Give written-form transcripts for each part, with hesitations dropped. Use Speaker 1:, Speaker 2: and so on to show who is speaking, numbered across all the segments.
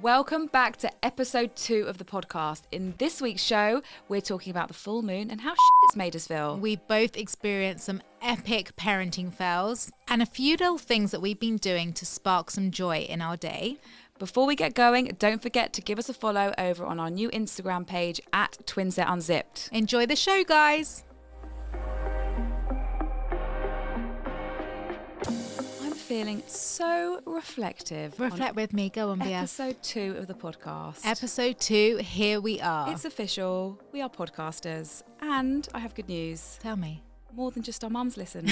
Speaker 1: Welcome back to episode 2 of the podcast. In this week's show, we're talking about the full moon and how it's made us feel.
Speaker 2: We've both experienced some epic parenting fails and a few little things that we've been doing to spark some joy in our day.
Speaker 1: Before we get going, don't forget to give us a follow over on our new Instagram page at Twinset Unzipped.
Speaker 2: Enjoy the show, guys.
Speaker 1: Feeling so reflective.
Speaker 2: Reflect with me. Go on, Bia.
Speaker 1: Episode 2 of the podcast.
Speaker 2: Episode 2, here we are.
Speaker 1: It's official. We are podcasters. And I have good news.
Speaker 2: Tell me.
Speaker 1: More than just our mums listen.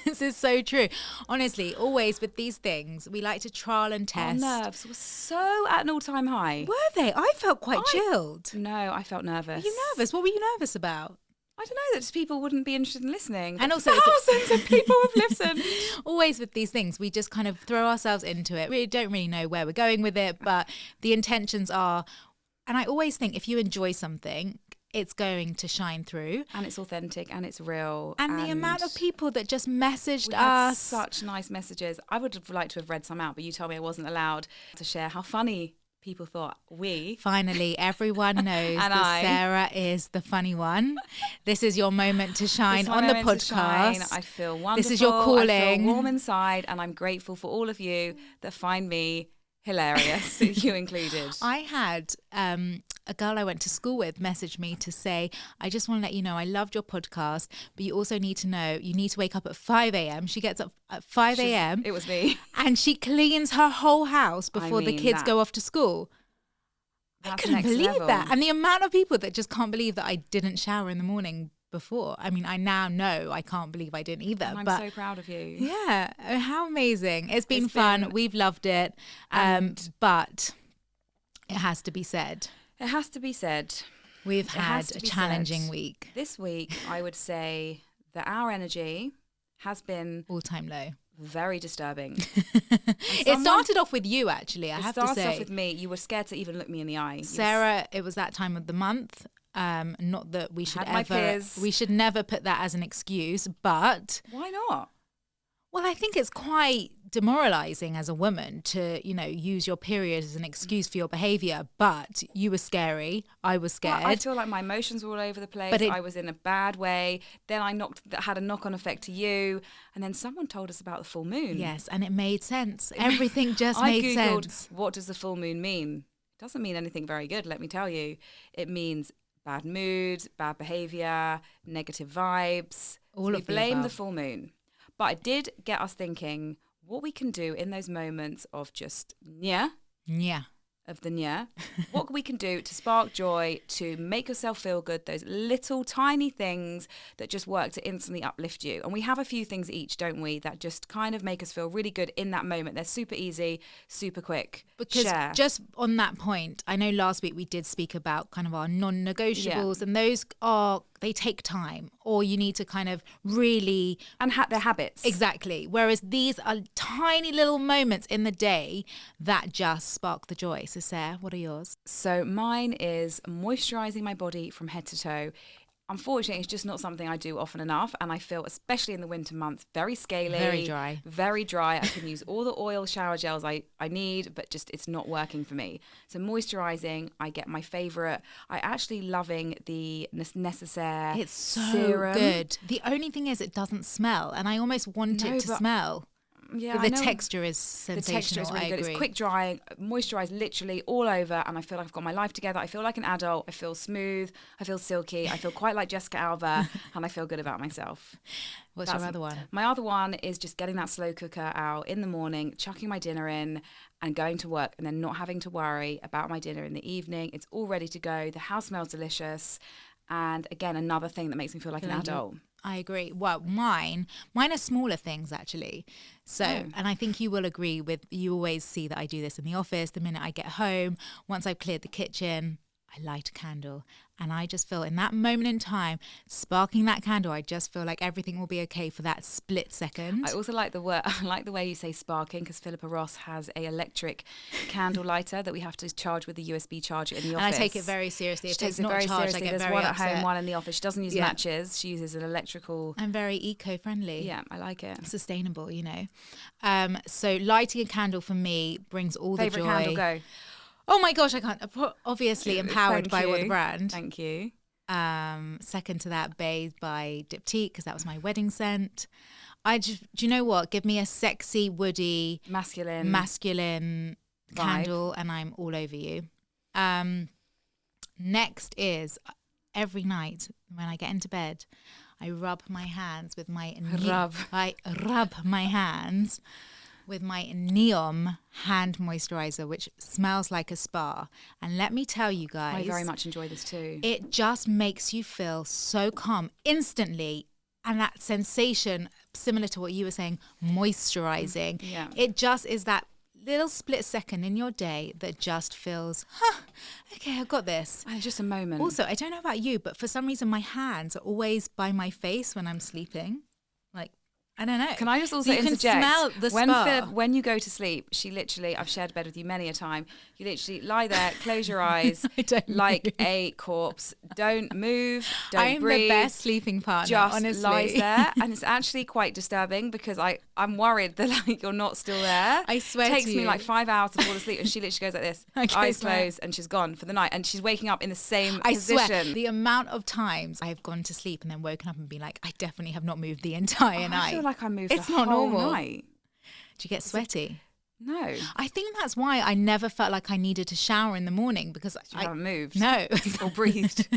Speaker 2: This is so true. Honestly, always with these things, we like to trial and test.
Speaker 1: Our nerves were so at an all-time high.
Speaker 2: Were they? I felt quite chilled.
Speaker 1: No, I felt nervous.
Speaker 2: Were you nervous? What were you nervous about?
Speaker 1: I don't know, that just people wouldn't be interested in listening.
Speaker 2: And also
Speaker 1: thousands of people have listened.
Speaker 2: Always with these things, we just kind of throw ourselves into it. We don't really know where we're going with it, but the intentions are, and I always think if you enjoy something, it's going to shine through.
Speaker 1: And it's authentic and it's real.
Speaker 2: And the amount of people that just messaged
Speaker 1: us.
Speaker 2: us.
Speaker 1: Such nice messages. I would have liked to have read some out, but you told me I wasn't allowed to share how funny people thought we.
Speaker 2: Finally, everyone knows that Sarah is the funny one. This is your moment to shine on the podcast.
Speaker 1: I feel wonderful.
Speaker 2: This is your calling.
Speaker 1: I feel warm inside, and I'm grateful for all of you that find me hilarious, you included.
Speaker 2: I had a girl I went to school with message me to say, I just want to let you know I loved your podcast, but you also need to know you need to wake up at 5 a.m. She gets up at 5 a.m.
Speaker 1: It was me.
Speaker 2: And she cleans her whole house before the kids go off to school. I couldn't believe that. And the amount of people that just can't believe that I didn't shower in the morning before. I mean, I now know I can't believe I didn't either.
Speaker 1: And I'm so proud of you.
Speaker 2: Yeah. How amazing. It's been fun. We've loved it. But it has to be said.
Speaker 1: It has to be said.
Speaker 2: We've had a challenging week.
Speaker 1: This week, I would say that our energy has been
Speaker 2: all-time low.
Speaker 1: Very disturbing.
Speaker 2: It started off with you, actually, I have to say.
Speaker 1: It started off with me. You were scared to even look me in the eye.
Speaker 2: Sarah, it was that time of the month. Not that we should we should never put that as an excuse, but...
Speaker 1: Why not?
Speaker 2: Well, I think it's quite demoralizing as a woman to, use your period as an excuse for your behavior. But you were scary. I was scared.
Speaker 1: Well, I feel like my emotions were all over the place. But I was in a bad way. Then that had a knock-on effect to you. And then someone told us about the full moon.
Speaker 2: Yes, and it made sense. Everything just made sense.
Speaker 1: What does the full moon mean? It doesn't mean anything very good, let me tell you. It means bad mood, bad behavior, negative vibes.
Speaker 2: All of
Speaker 1: we blame the full moon. But it did get us thinking what we can do in those moments of just what we can do to spark joy, to make yourself feel good, those little tiny things that just work to instantly uplift you. And we have a few things each, don't we, that just kind of make us feel really good in that moment. They're super easy, super quick.
Speaker 2: Because just on that point, I know last week we did speak about kind of our non-negotiables, and those they take time, or you need to kind of really...
Speaker 1: And their habits.
Speaker 2: Exactly. Whereas these are tiny little moments in the day that just spark the joy. So Sarah, what are yours?
Speaker 1: So mine is moisturising my body from head to toe. Unfortunately, it's just not something I do often enough. And I feel, especially in the winter months, very scaly.
Speaker 2: Very dry.
Speaker 1: Very dry. I can use all the oil shower gels I need, but just it's not working for me. So moisturising, I get my favourite. I actually loving the Necessaire
Speaker 2: It's so
Speaker 1: serum.
Speaker 2: Good. The only thing is it doesn't smell. And I almost want it to smell.
Speaker 1: Yeah,
Speaker 2: the texture is sensational.
Speaker 1: The texture is really good.
Speaker 2: Agree.
Speaker 1: It's quick drying, moisturised literally all over, and I feel like I've got my life together. I feel like an adult. I feel smooth. I feel silky. I feel quite like Jessica Alba, and I feel good about myself.
Speaker 2: What's your other one?
Speaker 1: My other one is just getting that slow cooker out in the morning, chucking my dinner in, and going to work, and then not having to worry about my dinner in the evening. It's all ready to go. The house smells delicious, and again, another thing that makes me feel like an adult.
Speaker 2: I agree. Well, mine are smaller things, actually. So, and I think you will agree with, you always see that I do this in the office. The minute I get home, once I've cleared the kitchen, I light a candle. And I just feel in that moment in time, sparking that candle, I just feel like everything will be okay for that split second.
Speaker 1: I also like the way you say sparking, because Philippa Ross has a electric candle lighter that we have to charge with a USB charger in the office.
Speaker 2: And I take it very seriously.
Speaker 1: She takes it very seriously. There's one at home, one in the office. She doesn't use matches. She uses an electrical.
Speaker 2: I'm very eco-friendly.
Speaker 1: Yeah, I like it.
Speaker 2: Sustainable, So lighting a candle for me brings all the joy.
Speaker 1: Favourite candle, go.
Speaker 2: Oh my gosh, I can't. Obviously empowered by what the brand.
Speaker 1: Thank you.
Speaker 2: Second to that, Bathed by Diptyque, because that was my wedding scent. Do you know what? Give me a sexy, woody, masculine candle, and I'm all over you. Next is every night when I get into bed, I rub my hands with my I rub my hands with my Neom hand moisturizer, which smells like a spa. And let me tell you guys,
Speaker 1: I very much enjoy this too.
Speaker 2: It just makes you feel so calm instantly. And that sensation, similar to what you were saying, moisturizing.
Speaker 1: Yeah.
Speaker 2: It just is that little split second in your day that just feels, okay, I've got this.
Speaker 1: And it's just a moment.
Speaker 2: Also, I don't know about you, but for some reason my hands are always by my face when I'm sleeping. Like, I don't know.
Speaker 1: Can I just also interject?
Speaker 2: You can smell the spa.
Speaker 1: When you go to sleep, she literally, I've shared bed with you many a time, you literally lie there, close your eyes, like a corpse. Don't move, don't breathe.
Speaker 2: I'm the best sleeping partner,
Speaker 1: just
Speaker 2: honestly.
Speaker 1: lies there. And it's actually quite disturbing because I'm worried that like you're not still there.
Speaker 2: I swear
Speaker 1: it takes
Speaker 2: to you.
Speaker 1: me like 5 hours to fall asleep and she literally goes like this, eyes closed, and she's gone for the night. And she's waking up in the same position.
Speaker 2: I swear, the amount of times I've gone to sleep and then woken up and been like, I definitely have not moved the entire night.
Speaker 1: I feel like I moved
Speaker 2: it's
Speaker 1: the
Speaker 2: not
Speaker 1: whole
Speaker 2: normal.
Speaker 1: night.
Speaker 2: Do you get sweaty?
Speaker 1: No.
Speaker 2: I think that's why I never felt like I needed to shower in the morning because
Speaker 1: I haven't moved.
Speaker 2: No.
Speaker 1: Or breathed.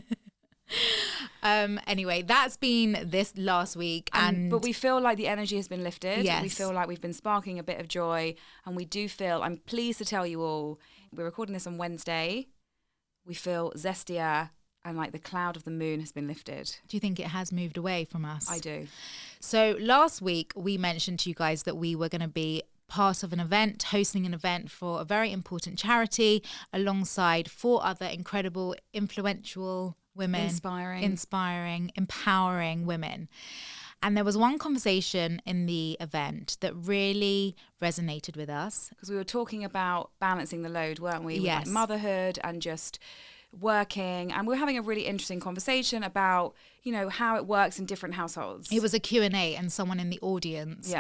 Speaker 2: Anyway, that's been this last week.
Speaker 1: But we feel like the energy has been lifted.
Speaker 2: Yes.
Speaker 1: We feel like we've been sparking a bit of joy. And we do feel, I'm pleased to tell you all, we're recording this on Wednesday. We feel zestier and like the cloud of the moon has been lifted.
Speaker 2: Do you think it has moved away from us?
Speaker 1: I do.
Speaker 2: So last week we mentioned to you guys that we were going to be part of an event, hosting an event for a very important charity alongside 4 other incredible, influential women. Inspiring, empowering women. And there was one conversation in the event that really resonated with us.
Speaker 1: Because we were talking about balancing the load, weren't we?
Speaker 2: Yes.
Speaker 1: With like motherhood and just working, and we're having a really interesting conversation about, you know, how it works in different households.
Speaker 2: It was a Q&A, and someone in the audience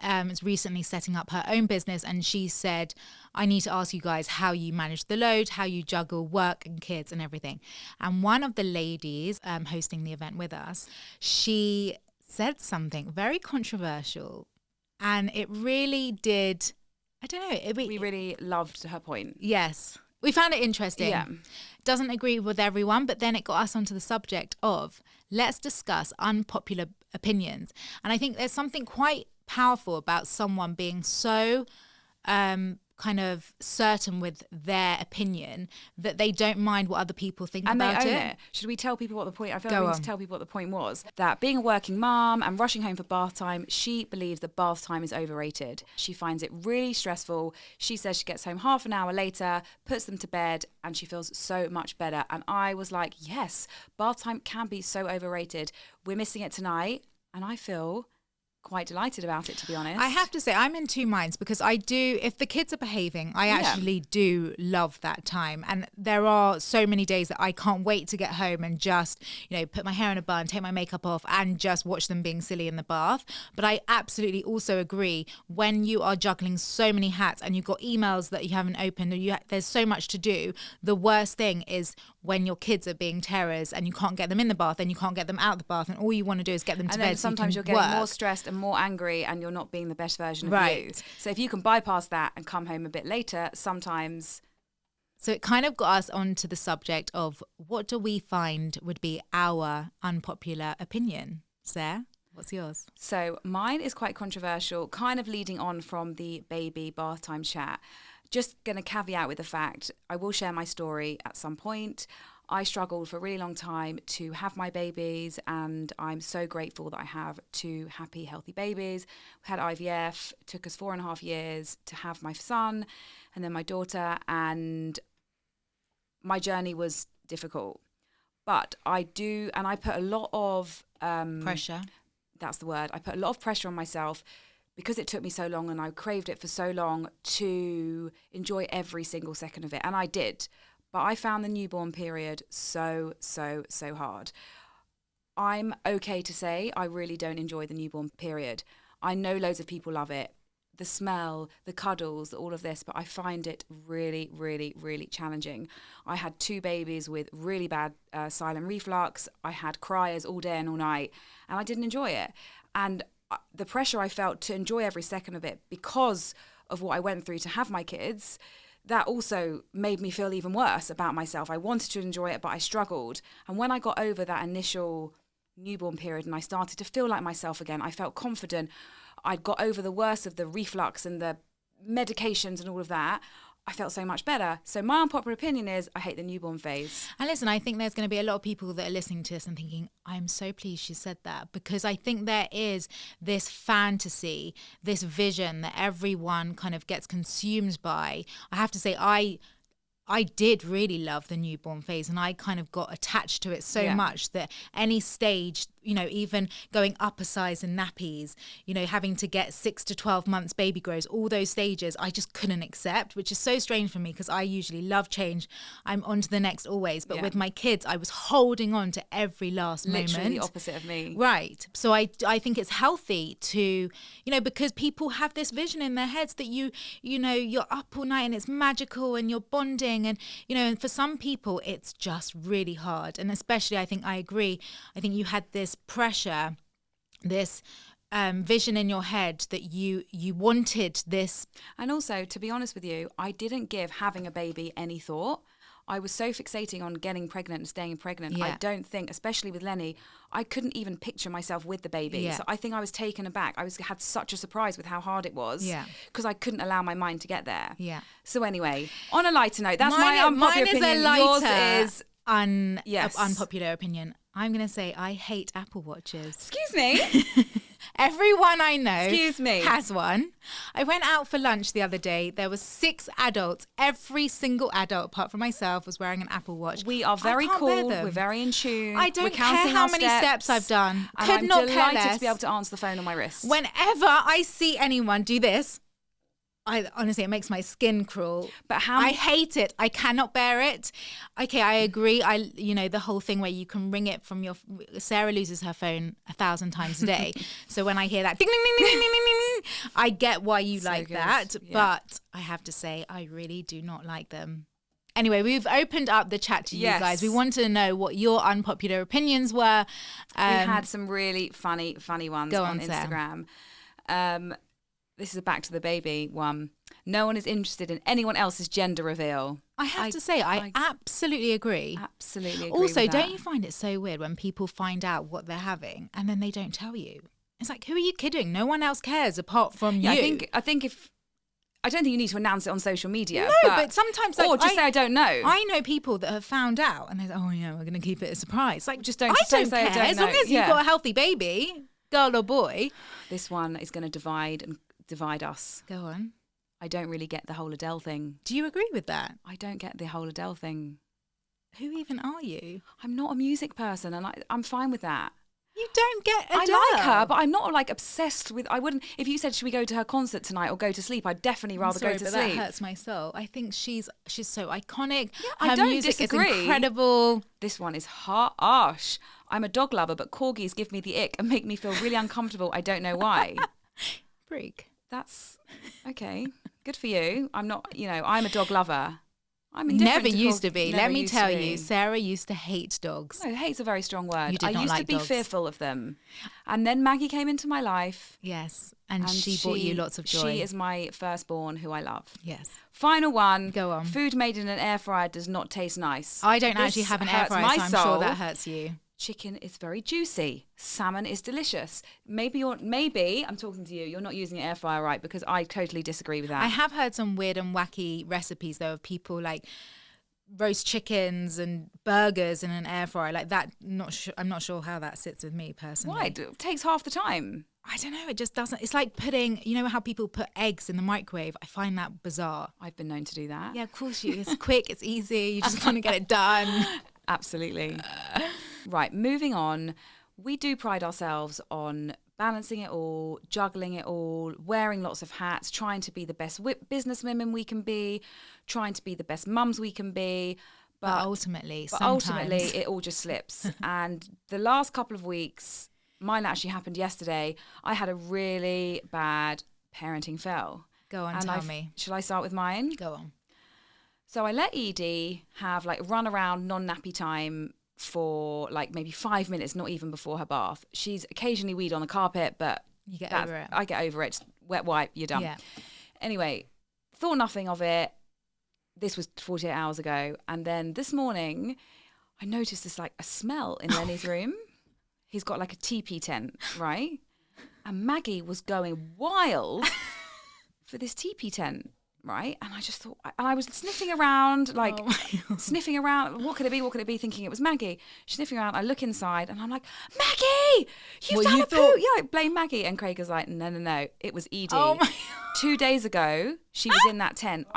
Speaker 2: is recently setting up her own business, and she said, I need to ask you guys how you manage the load, how you juggle work and kids and everything. And one of the ladies hosting the event with us, she said something very controversial, and it really did, I don't know.
Speaker 1: We really loved her point.
Speaker 2: Yes. We found it interesting.
Speaker 1: Yeah.
Speaker 2: Doesn't agree with everyone, but then it got us onto the subject of let's discuss unpopular opinions. And I think there's something quite powerful about someone being so kind of certain with their opinion that they don't mind what other people think
Speaker 1: and
Speaker 2: about
Speaker 1: they own
Speaker 2: it.
Speaker 1: it. Should we tell people what the point? I feel like we need to tell people what the point was. That being a working mum and rushing home for bath time, she believes that bath time is overrated. She finds it really stressful. She says she gets home half an hour later, puts them to bed, and she feels so much better. And I was like, yes, bath time can be so overrated. We're missing it tonight, and I feel quite delighted about it, to be honest.
Speaker 2: I have to say I'm in two minds because I do, if the kids are behaving, I actually do love that time. And there are so many days that I can't wait to get home and just, you know, put my hair in a bun, take my makeup off and just watch them being silly in the bath. But I absolutely also agree when you are juggling so many hats and you've got emails that you haven't opened and there's so much to do, the worst thing is when your kids are being terrors and you can't get them in the bath and you can't get them out of the bath and all you want to do is get them to bed.
Speaker 1: And sometimes
Speaker 2: so
Speaker 1: you're getting more stressed and more angry and you're not being the best version of you. So if you can bypass that and come home a bit later, sometimes.
Speaker 2: So it kind of got us onto the subject of what do we find would be our unpopular opinion. Sarah, what's yours?
Speaker 1: So mine is quite controversial, kind of leading on from the baby bath time chat. Just going to caveat with the fact I will share my story at some point. I struggled for a really long time to have my babies, and I'm so grateful that I have 2 happy, healthy babies. We had IVF. It took us 4.5 years to have my son and then my daughter, and my journey was difficult. But I put a lot of
Speaker 2: pressure.
Speaker 1: That's the word. I put a lot of pressure on myself because it took me so long and I craved it for so long to enjoy every single second of it. And I did. But I found the newborn period so hard. I'm okay to say I really don't enjoy the newborn period. I know loads of people love it. the smell, the cuddles, all of this, but I find it really, really, really challenging. I had 2 babies with really bad silent reflux. I had criers all day and all night, and I didn't enjoy it. And the pressure I felt to enjoy every second of it because of what I went through to have my kids, that also made me feel even worse about myself. I wanted to enjoy it, but I struggled. And when I got over that initial newborn period and I started to feel like myself again, I felt confident. I'd got over the worst of the reflux and the medications and all of that. I felt so much better. So my unpopular opinion is I hate the newborn phase.
Speaker 2: And listen, I think there's going to be a lot of people that are listening to this and thinking, I'm so pleased she said that, because I think there is this fantasy, this vision that everyone kind of gets consumed by. I have to say, I did really love the newborn phase, and I kind of got attached to it so much that any stage, even going up a size in nappies, having to get 6 to 12 months baby grows, all those stages I just couldn't accept, which is so strange for me because I usually love change. I'm on to the next always. But with my kids, I was holding on to every last moment.
Speaker 1: Literally the opposite of me.
Speaker 2: Right. So I think it's healthy to, because people have this vision in their heads that you're up all night and it's magical and you're bonding. And, and for some people, it's just really hard. And especially, I think I agree. I think you had this pressure, this vision in your head that you wanted this.
Speaker 1: And also, to be honest with you, I didn't give having a baby any thought. I was so fixating on getting pregnant and staying pregnant. I don't think, especially with Lenny, I couldn't even picture myself with the baby.
Speaker 2: Yeah.
Speaker 1: So I think I was taken aback. I had such a surprise with how hard it was because I couldn't allow my mind to get there.
Speaker 2: Yeah.
Speaker 1: So anyway, on a lighter note, that's my unpopular opinion. Yours is
Speaker 2: unpopular opinion. I'm going to say I hate Apple Watches.
Speaker 1: Excuse me?
Speaker 2: Everyone I know has one. I went out for lunch the other day. There was 6 adults. Every single adult, apart from myself, was wearing an Apple Watch.
Speaker 1: We are very cool. We're very in tune.
Speaker 2: I don't care how many steps I've done.
Speaker 1: And I'm delighted to be able to answer the phone on my wrist.
Speaker 2: Whenever I see anyone do this, honestly, it makes my skin crawl. But I hate it. I cannot bear it. Okay, I agree. The whole thing where you can ring it from your. Sarah loses her phone 1,000 times a day. So when I hear that ding ding ding ding ding ding ding, I get why you like that. Yeah. But I have to say, I really do not like them. Anyway, we've opened up the chat to you guys. We wanted to know what your unpopular opinions were.
Speaker 1: We had some really funny ones on Instagram. This is a back to the baby one. No one is interested in anyone else's gender reveal.
Speaker 2: I have to say, I absolutely agree.
Speaker 1: Absolutely agree.
Speaker 2: Also,
Speaker 1: with that.
Speaker 2: Don't you find it so weird when people find out what they're having and then they don't tell you? It's like, who are you kidding? No one else cares apart from you.
Speaker 1: I think I don't think you need to announce it on social media.
Speaker 2: No, but sometimes...
Speaker 1: Or just say, I don't know.
Speaker 2: I know people that have found out and they're like, oh, yeah, we're going to keep it a surprise. Like,
Speaker 1: just don't
Speaker 2: say
Speaker 1: care.
Speaker 2: I don't know. As long as you've got a healthy baby, girl or boy.
Speaker 1: This one is going to divide us.
Speaker 2: Go on.
Speaker 1: I don't really get the whole Adele thing.
Speaker 2: Do you agree with that?
Speaker 1: I don't get the whole Adele thing.
Speaker 2: Who even are you?
Speaker 1: I'm not a music person, and I'm fine with that.
Speaker 2: You don't get Adele.
Speaker 1: I like her, but I'm not like obsessed with. I wouldn't. If you said, "Should we go to her concert tonight or go to sleep?" I'd definitely rather go to sleep.
Speaker 2: That hurts my soul. I think she's so iconic.
Speaker 1: Yeah,
Speaker 2: her music is incredible.
Speaker 1: This one is harsh. I'm a dog lover, but corgis give me the ick and make me feel really uncomfortable. I don't know why.
Speaker 2: Freak.
Speaker 1: That's okay. Good for you. I'm not. I'm a dog lover. I'm
Speaker 2: never used to be. Let me tell you, Sarah used to hate dogs.
Speaker 1: No, hate's a very strong word. I used to be
Speaker 2: dogs.
Speaker 1: Fearful of them. And then Maggie came into my life.
Speaker 2: Yes. And she brought you lots of joy.
Speaker 1: She is my firstborn who I love.
Speaker 2: Yes.
Speaker 1: Final one.
Speaker 2: Go on.
Speaker 1: Food made in an air fryer does not taste nice.
Speaker 2: I don't actually have an air fryer, so I'm sure that hurts you.
Speaker 1: Chicken is very juicy. Salmon is delicious. Maybe I'm talking to you. You're not using an air fryer right, because I totally disagree with that.
Speaker 2: I have heard some weird and wacky recipes though of people like roast chickens and burgers in an air fryer like that. I'm not sure how that sits with me personally.
Speaker 1: Why? It takes half the time.
Speaker 2: I don't know. It just doesn't. It's like putting, how people put eggs in the microwave. I find that bizarre.
Speaker 1: I've been known to do that.
Speaker 2: Yeah, of course it's quick, it's easy. You just want to get it done.
Speaker 1: Absolutely. Right, moving on. We do pride ourselves on balancing it all, juggling it all, wearing lots of hats, trying to be the best business women we can be, trying to be the best mums we can be. But
Speaker 2: ultimately,
Speaker 1: it all just slips. And the last couple of weeks, mine actually happened yesterday. I had a really bad parenting fail.
Speaker 2: Go on, tell me.
Speaker 1: Shall I start with mine?
Speaker 2: Go on.
Speaker 1: So I let Edie have like run around non-nappy time for like maybe 5 minutes, not even before her bath. She's occasionally weed on the carpet, but
Speaker 2: You get over it.
Speaker 1: I get over it. Just wet wipe, you're done.
Speaker 2: Yeah.
Speaker 1: Anyway, thought nothing of it. This was 48 hours ago. And then this morning, I noticed this like a smell in Lenny's room. He's got like a teepee tent, right? And Maggie was going wild for this teepee tent, right? And I just thought, and I was sniffing around, like sniffing around. What could it be? What could it be? Thinking it was Maggie. She's sniffing around. I look inside and I'm like, Maggie, you've done a poo. Yeah, I blame Maggie. And Craig was like, no. It was Edie.
Speaker 2: Oh my
Speaker 1: 2 days ago, she was in that tent.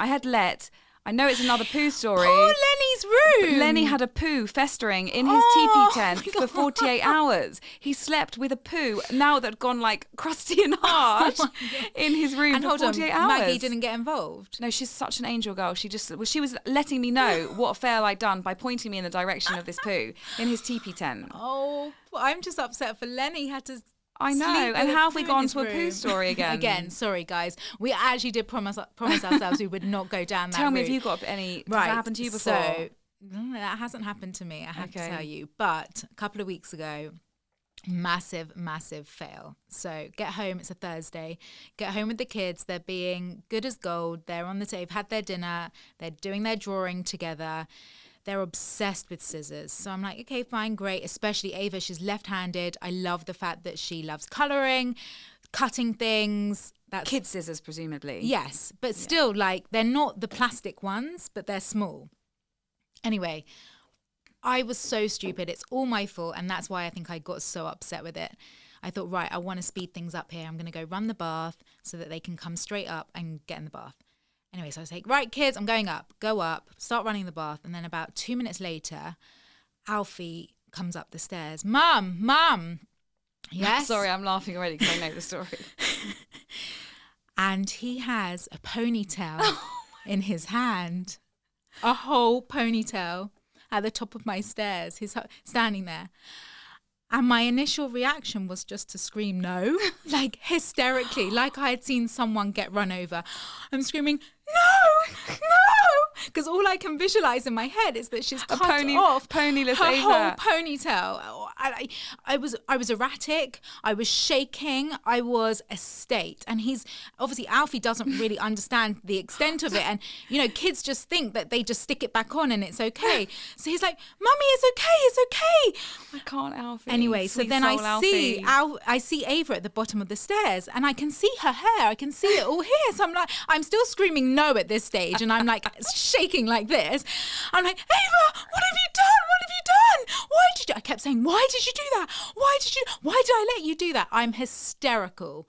Speaker 1: I know it's another poo story.
Speaker 2: Oh, Lenny's room.
Speaker 1: But Lenny had a poo festering in his teepee tent for 48 hours. He slept with a poo now that had gone like crusty and hard in his room
Speaker 2: And
Speaker 1: for 48 hours.
Speaker 2: Maggie didn't get involved.
Speaker 1: No, she's such an angel girl. She was letting me know what fail I'd done by pointing me in the direction of this poo in his teepee tent.
Speaker 2: Oh, I'm just upset for Lenny. Had to.
Speaker 1: I know. And how have we gone to a poo story again?
Speaker 2: Again, sorry guys. We actually did promise ourselves we would not go down that
Speaker 1: Tell me
Speaker 2: route.
Speaker 1: if you've got any. Does
Speaker 2: Right.
Speaker 1: that happen to you before?
Speaker 2: So that hasn't happened to me. I have to tell you. But a couple of weeks ago, massive fail. So get home. It's a Thursday. Get home with the kids. They're being good as gold. They're on the table. They've had their dinner. They're doing their drawing together. They're obsessed with scissors. So I'm like, okay, fine, great. Especially Ava, she's left-handed. I love the fact that she loves colouring, cutting things. That's
Speaker 1: Kid scissors, presumably.
Speaker 2: Yes, but still, like, they're not the plastic ones, but they're small. Anyway, I was so stupid. It's all my fault, and that's why I think I got so upset with it. I thought, right, I want to speed things up here. I'm going to go run the bath so that they can come straight up and get in the bath. Anyway, so I was like, right, kids, I'm going up. Go up, start running the bath. And then about 2 minutes later, Alfie comes up the stairs. Mum. Yes?
Speaker 1: Sorry, I'm laughing already because I know the story.
Speaker 2: And he has a ponytail in his hand. A whole ponytail at the top of my stairs. He's standing there. And my initial reaction was just to scream no, like hysterically, like I had seen someone get run over. I'm screaming, no, because all I can visualize in my head is that she's cut off
Speaker 1: ponyless
Speaker 2: her
Speaker 1: Ava.
Speaker 2: whole ponytail. I was erratic. I was shaking. I was a state. And he's obviously Alfie doesn't really understand the extent of it. And kids just think that they just stick it back on and it's okay. So he's like, "Mummy, it's okay."
Speaker 1: I can't, Alfie.
Speaker 2: Anyway, so then I see Ava at the bottom of the stairs, and I can see her hair. I can see it all here. So I'm still screaming no at this stage, and I'm like shaking like this. I'm like, Ava, what have you done? What have you done? Why did you? I kept saying, why did you do that? Why did I let you do that? I'm hysterical.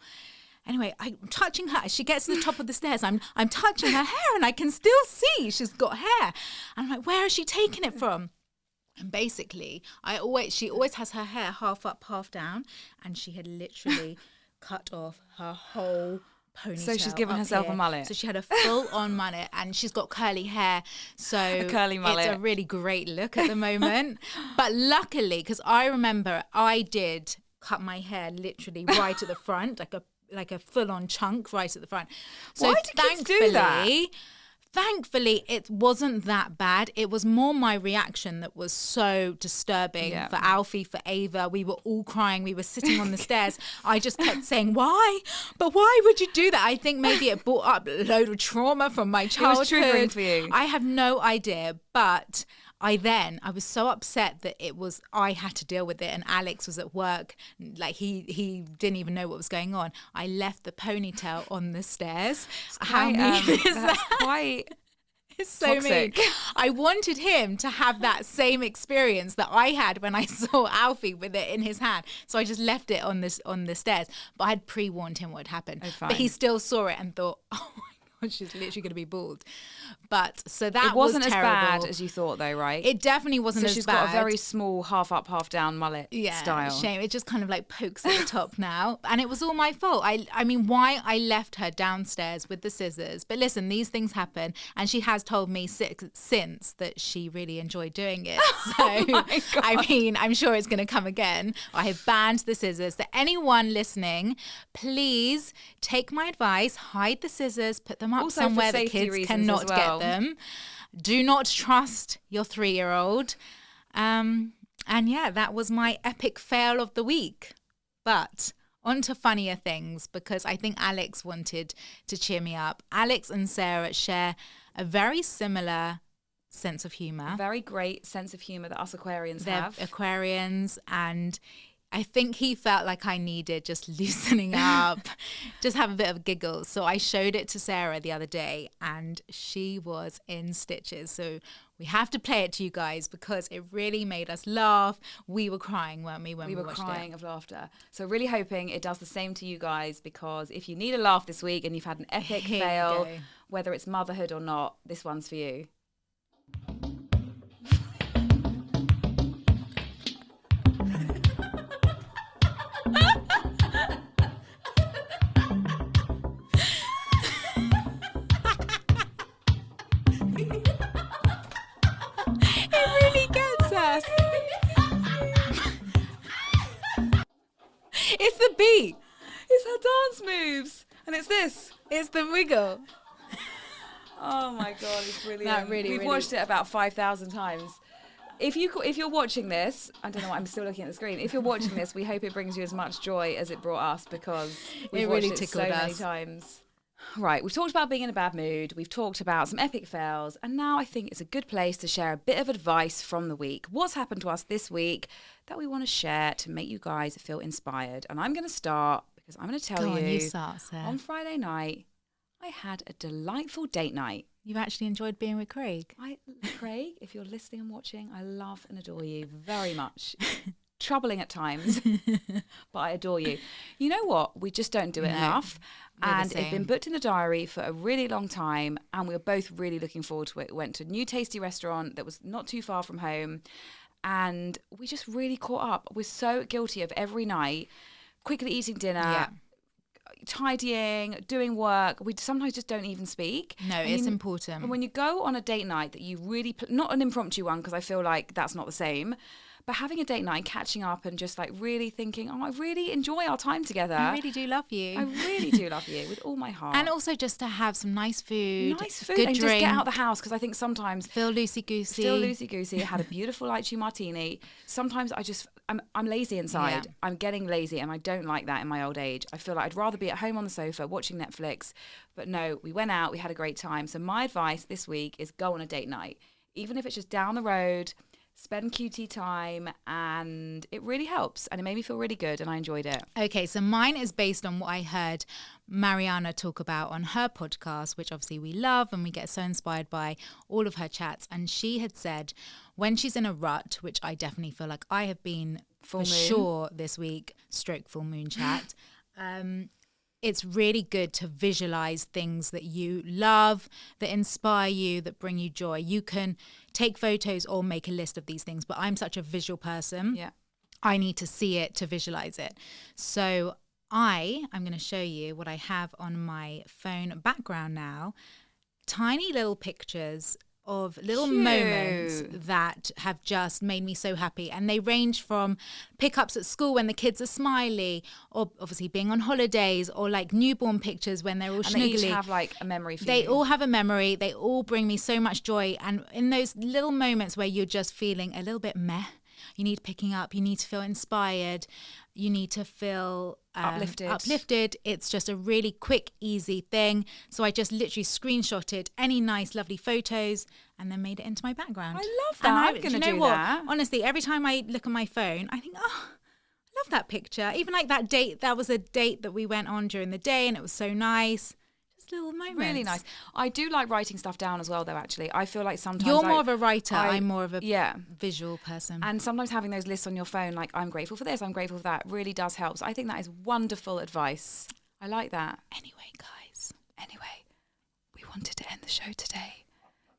Speaker 2: Anyway, I'm touching her. She gets to the top of the stairs. I'm touching her hair, and I can still see she's got hair. And I'm like, where has she taken it from? And basically, she always has her hair half up, half down, and she had literally cut off her whole ponytail.
Speaker 1: So she's given herself a mullet.
Speaker 2: So she had a full-on mullet, and she's got curly hair. So
Speaker 1: a curly mullet.
Speaker 2: It's a really great look at the moment. But luckily, because I remember I did cut my hair literally right at the front, like a full-on chunk right at the front. So
Speaker 1: why do kids do that?
Speaker 2: Thankfully, it wasn't that bad. It was more my reaction that was so disturbing for Alfie, for Ava. We were all crying. We were sitting on the stairs. I just kept saying, why? But why would you do that? I think maybe it brought up a load of trauma from my childhood.
Speaker 1: It was triggering for you.
Speaker 2: I have no idea. But I was so upset that I had to deal with it, and Alex was at work, like he didn't even know what was going on. I left the ponytail on the stairs. How mean is that?
Speaker 1: Quite
Speaker 2: it's so
Speaker 1: toxic.
Speaker 2: mean. I wanted him to have that same experience that I had when I saw Alfie with it in his hand. So I just left it on the stairs. But I had pre-warned him what had happened.
Speaker 1: Oh, fine.
Speaker 2: But he still saw it and thought, oh my she's literally going to be bald. But so that
Speaker 1: it wasn't
Speaker 2: was
Speaker 1: as
Speaker 2: terrible.
Speaker 1: bad as you thought, though, right?
Speaker 2: It definitely wasn't
Speaker 1: so
Speaker 2: as
Speaker 1: she's
Speaker 2: bad.
Speaker 1: got a very small half up, half down mullet style.
Speaker 2: Shame. It just kind of like pokes at the top now. And it was all my fault. I mean, why I left her downstairs with the scissors. But listen, these things happen. And she has told me since that she really enjoyed doing it. So, I mean, I'm sure it's going to come again. I have banned the scissors. So anyone listening, please take my advice, hide the scissors, put them up
Speaker 1: also
Speaker 2: somewhere that kids cannot get them. Do not trust your 3-year-old. And yeah, that was my epic fail of the week. But on to funnier things, because I think Alex wanted to cheer me up. Alex and Sarah share a very similar sense of humour.
Speaker 1: Very great sense of humour that us Aquarians
Speaker 2: They're
Speaker 1: have.
Speaker 2: Aquarians, and I think he felt like I needed just loosening up, just have a bit of a giggle. So I showed it to Sarah the other day and she was in stitches. So we have to play it to you guys because it really made us laugh. We were crying, weren't we, when we watched it?
Speaker 1: We were crying of laughter. So really hoping it does the same to you guys, because if you need a laugh this week and you've had an epic fail, whether it's motherhood or not, this one's for you.
Speaker 2: It's the beat.
Speaker 1: It's her dance moves. And it's this.
Speaker 2: It's the wiggle.
Speaker 1: Oh my God, it's brilliant.
Speaker 2: That
Speaker 1: We've watched it about 5,000 times. If you're watching this, I don't know, I'm still looking at the screen. If you're watching this, we hope it brings you as much joy as it brought us, because we've watched
Speaker 2: really
Speaker 1: it so
Speaker 2: tickled
Speaker 1: many
Speaker 2: us.
Speaker 1: times. Right, we've talked about being in a bad mood, we've talked about some epic fails, and now I think it's a good place to share a bit of advice from the week. What's happened to us this week that we want to share to make you guys feel inspired? And I'm going to start, because I'm going to tell
Speaker 2: you start, Sarah.
Speaker 1: On Friday night, I had a delightful date night.
Speaker 2: You've actually enjoyed being with Craig?
Speaker 1: Craig, if you're listening and watching, I love and adore you very much. Troubling at times, but I adore you. You know what? We just don't do it enough. And it's been booked in the diary for a really long time, and we were both really looking forward to it. We went to a new tasty restaurant that was not too far from home, and we just really caught up. We're so guilty of every night quickly eating dinner, tidying, doing work. We sometimes just don't even speak.
Speaker 2: No, it's important.
Speaker 1: And when you go on a date night that you really, not an impromptu one, because I feel like that's not the same, but having a date night, catching up and just like really thinking, oh, I really enjoy our time together.
Speaker 2: I really do love you.
Speaker 1: I really do love you with all my heart.
Speaker 2: And also just to have some nice food. Good
Speaker 1: and
Speaker 2: drink.
Speaker 1: just get out the house, because I think sometimes
Speaker 2: feel loosey-goosey.
Speaker 1: I had a beautiful lychee martini. Sometimes I'm lazy inside.
Speaker 2: Yeah.
Speaker 1: I'm getting lazy, and I don't like that in my old age. I feel like I'd rather be at home on the sofa watching Netflix. But no, we went out, we had a great time. So my advice this week is go on a date night. Even if it's just down the road, spend QT time, and it really helps, and it made me feel really good, and I enjoyed it.
Speaker 2: Okay, so mine is based on what I heard Mariana talk about on her podcast, which obviously we love and we get so inspired by all of her chats. And she had said when she's in a rut, which I definitely feel like I have been for sure this week, stroke full moon chat, it's really good to visualize things that you love, that inspire you, that bring you joy. You can take photos or make a list of these things, but I'm such a visual person.
Speaker 1: Yeah.
Speaker 2: I need to see it to visualize it. So I'm going to show you what I have on my phone background now. Tiny little pictures of little moments that have just made me so happy. And they range from pickups at school when the kids are smiley, or obviously being on holidays, or like newborn pictures when they're all
Speaker 1: snuggly.
Speaker 2: And
Speaker 1: they each have like a memory for
Speaker 2: They
Speaker 1: you.
Speaker 2: all have a memory. They all bring me so much joy. And in those little moments where you're just feeling a little bit meh, you need picking up, you need to feel inspired, you need to feel uplifted. It's just a really quick, easy thing. So I just literally screenshotted any nice, lovely photos and then made it into my background.
Speaker 1: I love that. I'm going to do that.
Speaker 2: Honestly, every time I look at my phone, I think, oh, I love that picture. Even like that date, that was a date that we went on during the day and it was so nice. Little moments.
Speaker 1: Really nice. I do like writing stuff down as well, though, actually. I feel like sometimes
Speaker 2: you're more of a writer. I'm more of a visual person.
Speaker 1: And sometimes having those lists on your phone, like I'm grateful for this, I'm grateful for that, really does help. So I think that is wonderful advice. I like that.
Speaker 2: Anyway, guys.
Speaker 1: the show today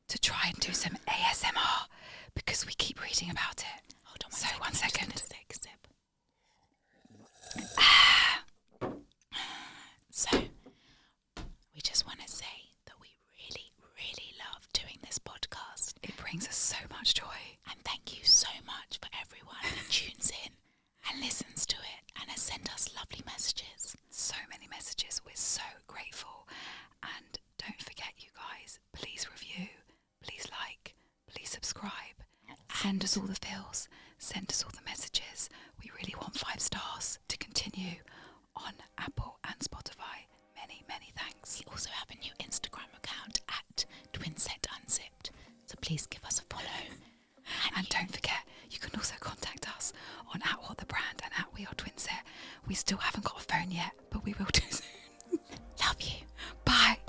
Speaker 1: to try and do some ASMR because we keep reading about it.
Speaker 2: Hold on
Speaker 1: one second.
Speaker 2: Just gonna take a sip. So, we just want to say that we really, really love doing this podcast.
Speaker 1: It brings us so much joy.
Speaker 2: And thank you so much for everyone who tunes in and listens to it and has sent us lovely messages.
Speaker 1: So many messages. We're so grateful. And don't forget, you guys, please review, please like, please subscribe. Send us all the feels. Send us all the messages. We really want 5 stars to continue on Apple and Spotify. Many, many thanks.
Speaker 2: We also have a new Instagram account at Twinset Unzipped. So please give us a follow.
Speaker 1: And don't forget, you can also contact us on @WhatTheBrand and @WeAreTwinset. We still haven't got a phone yet, but we will do soon.
Speaker 2: Love you.
Speaker 1: Bye.